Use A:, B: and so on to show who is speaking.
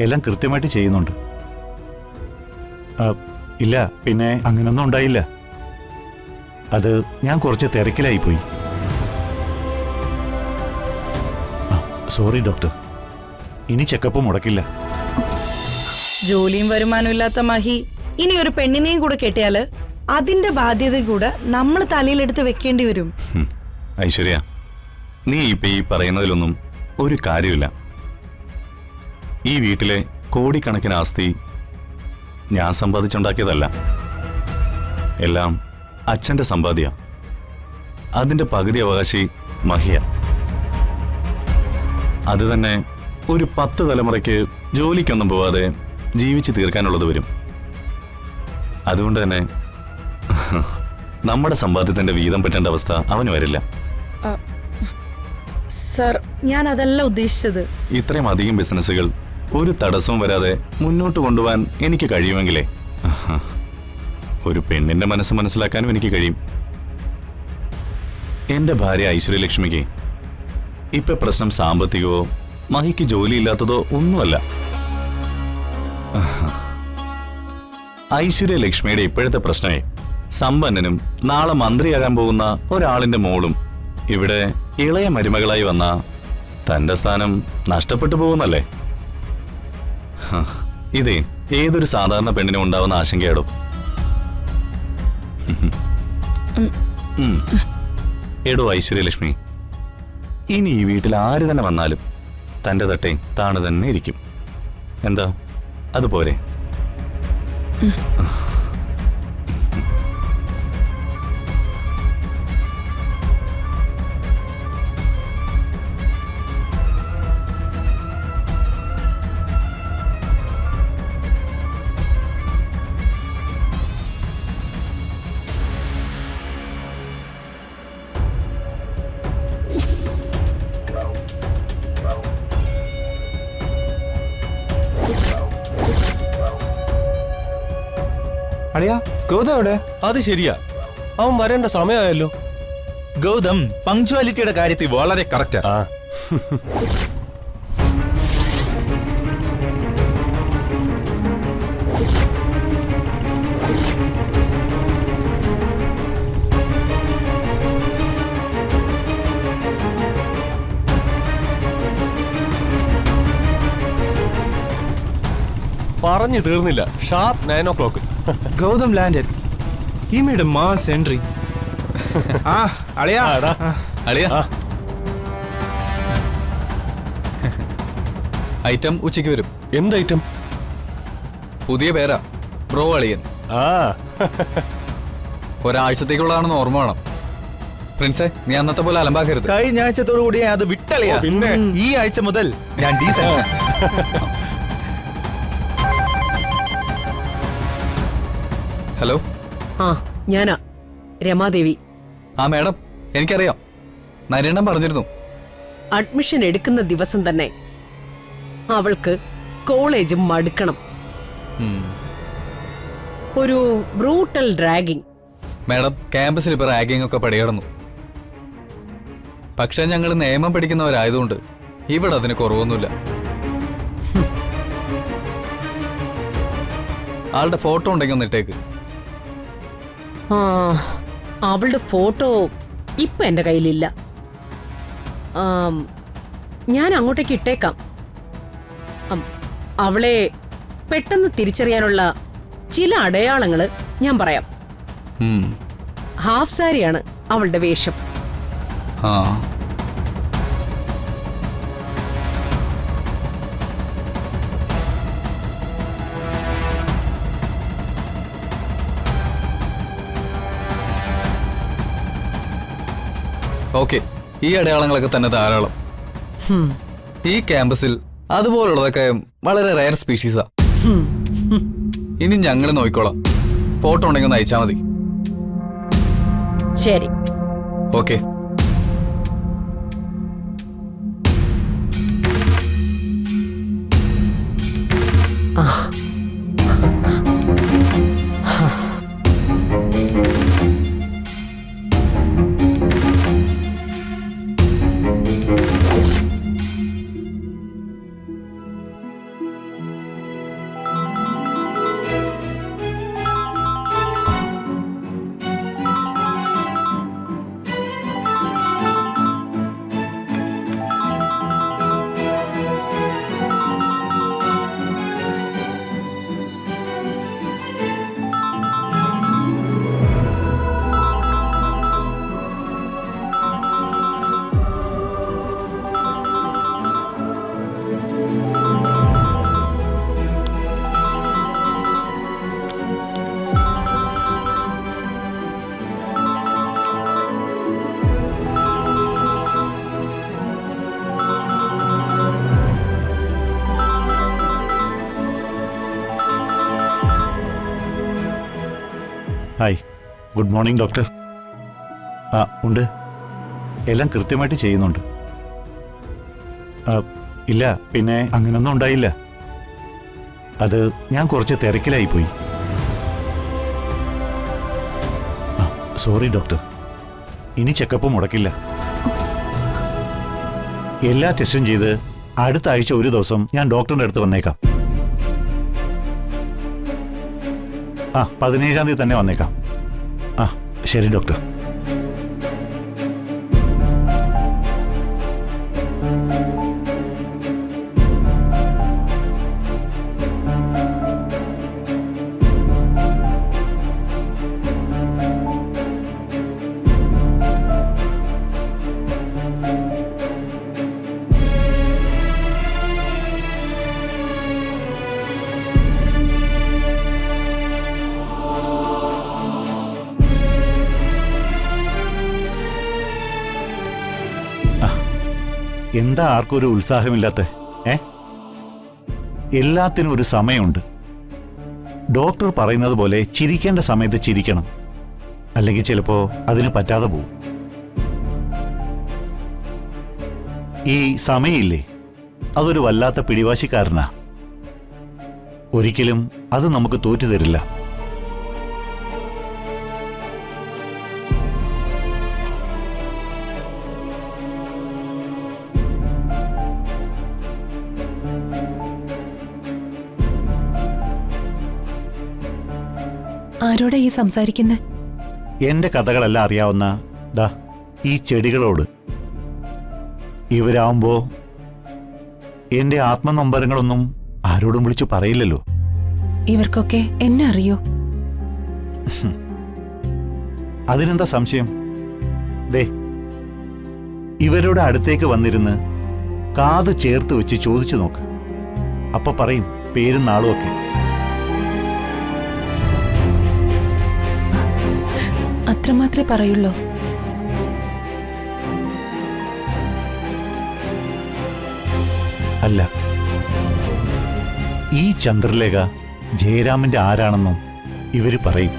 A: എല്ലാം കൃത്യമായിട്ട് ചെയ്യുന്നുണ്ട്. ഇല്ല, പിന്നെ അങ്ങനൊന്നും ഉണ്ടായില്ല. അത് ഞാൻ കുറച്ച് തിരക്കിലായിപ്പോയി. സോറി ഡോക്ടർ, ഇനി ചെക്കപ്പ് മുടക്കില്ല.
B: ജോലിയും വരുമാനവും ഇല്ലാത്ത മഹി ഇനി ഒരു പെണ്ണിനെയും കൂടെ കെട്ടിയാല് അതിന്റെ ബാധ്യത കൂടെ നമ്മൾ തലയിലെടുത്ത് വെക്കേണ്ടി വരും.
C: ഐശ്വര്യ, നീ ഇപ്പൊ ഈ പറയുന്നതിലൊന്നും ഒരു കാര്യമില്ല. ഈ വീട്ടിലെ കോടിക്കണക്കിന് ആസ്തി ഞാൻ സമ്പാദിച്ചുണ്ടാക്കിയതല്ല. എല്ലാം അച്ഛന്റെ സമ്പാദ്യ. അതിന്റെ പകുതി അവകാശി മഹിയ. അത് തന്നെ ഒരു 10 തലമുറയ്ക്ക് ജോലിക്കൊന്നും പോവാതെ ജീവിച്ചു തീർക്കാനുള്ളത് വരും. അതുകൊണ്ട് തന്നെ നമ്മുടെ സമ്പാദ്യത്തിന്റെ വീതം പറ്റേണ്ട അവസ്ഥ അവന് വരില്ല.
B: സർ, ഞാൻ അതല്ല ഉദ്ദേശിച്ചത്.
C: ഇത്രയും അധികം ബിസിനസ്സുകൾ ഒരു തടസ്സവും വരാതെ മുന്നോട്ട് കൊണ്ടുപോകാൻ എനിക്ക് കഴിയുമെങ്കിലേ ഒരു പെണ്ണിന്റെ മനസ്സ് മനസ്സിലാക്കാനും എനിക്ക് കഴിയും. എന്റെ ഭാര്യ ഐശ്വര്യലക്ഷ്മിക്ക് ഇപ്പൊ പ്രശ്നം സാമ്പത്തികമോ മഹിക്ക് ജോലിയില്ലാത്തതോ ഒന്നുമല്ല. ഐശ്വര്യലക്ഷ്മിയുടെ ഇപ്പോഴത്തെ പ്രശ്നമേ സമ്പന്നനും നാളെ മന്ത്രിയാകാൻ പോകുന്ന ഒരാളിന്റെ മോളും ഇവിടെ ഇളയ മരുമകളായി വന്ന തന്റെ സ്ഥാനം നഷ്ടപ്പെട്ടു പോകുന്നല്ലേ. ഇതേ ഏതൊരു സാധാരണ പെണ്ണിനും ഉണ്ടാവുന്ന ആശങ്കയാടോ. എടോ ഐശ്വര്യലക്ഷ്മി, ഇനി ഈ വീട്ടിൽ ആര് തന്നെ വന്നാലും തന്റെ തട്ടേ താണ് തന്നെ ഇരിക്കും. എന്താ അതുപോലെ?
D: അളിയാ, ഗൗതം എവിടെ?
E: അത് ശരിയാ, അവൻ വരേണ്ട സമയമായല്ലോ.
D: ഗൗതം പങ്ക്ച്വാലിറ്റിയുടെ കാര്യത്തിൽ വളരെ കറക്റ്റാ.
E: പറഞ്ഞു തീർന്നില്ല. Sharp 9 o'clock.
D: Gautam landed. He made a mass entry. അളിയാ,
F: അളിയാ, ഐറ്റം ഉച്ചയ്ക്ക് വരും.
E: എന്ത് ഐറ്റം?
F: പുതിയ പേരാ, ബ്രോ അളിയൻ. ഒരാഴ്ചത്തേക്കുള്ളതാണെന്ന് ഓർമ്മ വേണം. പ്രിൻസേ, നീ അന്നത്തെ പോലെ അലമ്പാക്കരുത്.
D: കഴിഞ്ഞ ആഴ്ചത്തോടു കൂടി അത് വിട്ടളിയാ.
E: പിന്നെ
D: ഈ ആഴ്ച മുതൽ ഞാൻ ഡീസന്റ്.
F: ഹലോ.
G: ഞാനാ രമാദേവി.
F: മാഡം, എനിക്കറിയാം. നരേണ്ണം പറഞ്ഞിരുന്നു.
G: അഡ്മിഷൻ എടുക്കുന്ന ദിവസം തന്നെ അവൾക്ക് കോളേജ് മടുക്കണം. ഒരു ബ്രൂട്ടൽ ഡ്രാഗിംഗ്.
F: മാഡം, ക്യാമ്പസിൽ ഇപ്പൊ റാഗിംഗ് ഒക്കെ പടികടന്നു. പക്ഷെ ഞങ്ങൾ നിയമം പഠിക്കുന്നവരായതുകൊണ്ട് ഇവിടെ അതിന് കുറവൊന്നുമില്ല. ആളുടെ ഫോട്ടോ ഉണ്ടെങ്കിൽ ഒന്ന് ഇട്ടേക്ക്.
G: അവളുടെ ഫോട്ടോ ഇപ്പൊ എന്റെ കയ്യിലില്ല. ഞാൻ അങ്ങോട്ടേക്ക് ഇട്ടേക്കാം. അവളെ പെട്ടെന്ന് തിരിച്ചറിയാനുള്ള ചില അടയാളങ്ങള് ഞാൻ പറയാം. ഹാഫ് സാരിയാണ് അവളുടെ വേഷം.
F: ഓക്കെ, ഈ അടയാളങ്ങളൊക്കെ തന്നെ ധാരാളം. ഈ ക്യാമ്പസിൽ അതുപോലുള്ളതൊക്കെ വളരെ റയർ സ്പീഷീസാ. ഇനി ഞങ്ങൾ നോക്കിക്കോളാം. ഫോട്ടോ ഉണ്ടെങ്കിൽ ഒന്ന് അയച്ചാൽ മതി.
G: ശരി,
F: okay.
A: Hi, good morning doctor. ആ ഉണ്ട്, എല്ലാം കൃത്യമായിട്ട് ചെയ്യുന്നുണ്ട്. ഇല്ല, പിന്നെ അങ്ങനൊന്നും ഉണ്ടായില്ല. അത് ഞാൻ കുറച്ച് തിരക്കിലായിപ്പോയി. സോറി ഡോക്ടർ, ഇനി ചെക്കപ്പ് മുടക്കില്ല. എല്ലാ ടെസ്റ്റും ചെയ്ത് അടുത്ത ആഴ്ച ഒരു ദിവസം ഞാൻ ഡോക്ടറിന്റെ അടുത്ത് വന്നേക്കാം. 17-ാം തീയതി തന്നെ വന്നേക്കാം. ശരി ഡോക്ടർ. എന്താ ആർക്കും ഒരു ഉത്സാഹമില്ലാത്ത? എല്ലാത്തിനും ഒരു സമയമുണ്ട്. ഡോക്ടർ പറയുന്നത് പോലെ ചിരിക്കേണ്ട സമയത്ത് ചിരിക്കണം, അല്ലെങ്കിൽ ചിലപ്പോ അതിന് പറ്റാതെ പോകും. ഈ സമയമില്ലേ, അതൊരു വല്ലാത്ത പിടിവാശിക്കാരനാ. ഒരിക്കലും അത് നമുക്ക് തോറ്റു തരില്ല.
B: ആരോടാ ഈ സംസാരിക്കുന്നത്?
A: എന്റെ കഥകളെല്ലാം അറിയാവുന്ന ഈ ചെടികളോട്. ഇവരാവുമ്പോ എന്റെ ആത്മനൊമ്പരങ്ങളൊന്നും ആരോടും വിളിച്ചു പറയില്ലല്ലോ.
B: ഇവർക്കൊക്കെ എന്നെ അറിയോ?
A: അതിനെന്താ സംശയം? ഇവരുടെ അടുത്തേക്ക് വന്നിരുന്ന് കാത് ചേർത്ത് വെച്ച് ചോദിച്ചു നോക്ക്. അപ്പൊ പറയും പേരും നാളും ഒക്കെ.
B: അത്രമാത്രേ പറയുള്ളൂ.
A: അല്ല, ഈ ചന്ദ്രലേഖ ജയരാമന്റെ ആരാണെന്നും ഇവര് പറയും.